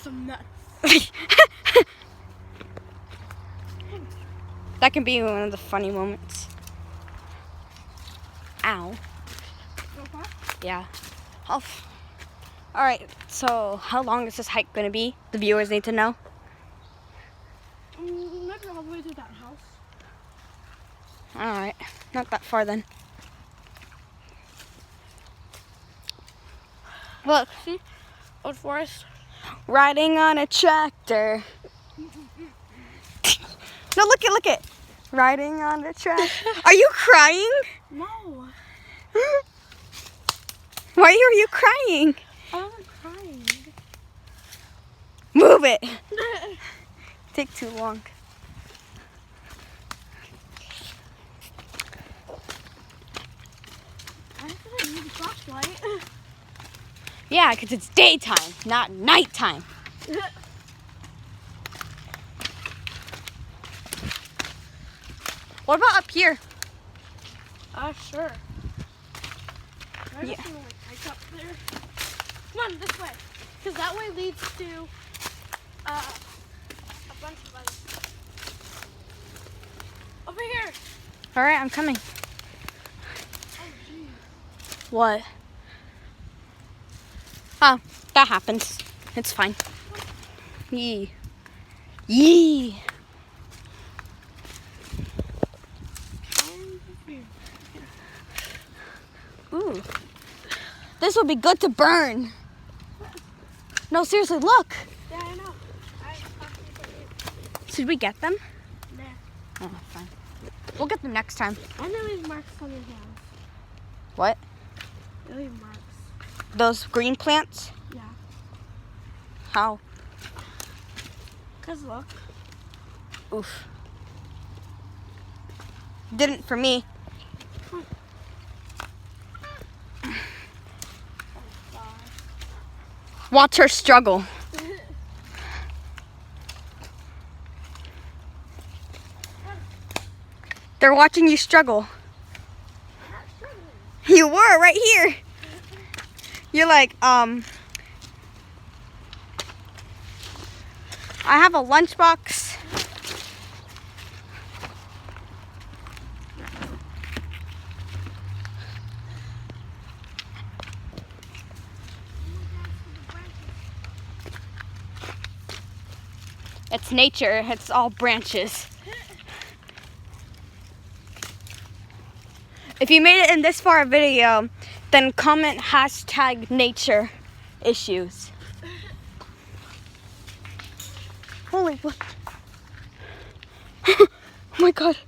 some nuts. That can be one of the funny moments. Ow. Yeah. All right, so how long is this hike going to be? The viewers need to know. Maybe all the way to that house. All right, not that far then. Look, See? Old forest. riding on a tractor. No, look it. Riding on a tractor. Are you crying? No. Why are you crying? I wasn't crying. Move it. Take too long. I didn't need a flashlight. Yeah, because it's daytime, not nighttime. What about up here? Sure. I Yeah. just want to hike up there. Come on, this way. Because that way leads to a bunch of other stuff. Over here. All right, I'm coming. Oh, geez. What? Oh, that happens. It's fine. Yee. Yee. Ooh. This will be good to burn. No, seriously, look. Yeah, I know. Should we get them? Nah. Oh, fine. We'll get them next time. I know these marks on your hands. What? I leave marks. Those green plants? Yeah. How? Because look. Oof. Didn't for me. Watch her struggle. They're watching you struggle. You were right here. You're like, I have a lunchbox. It's nature. It's all branches. If you made it in this far video, then comment #nature issues. Holy what? Oh my god.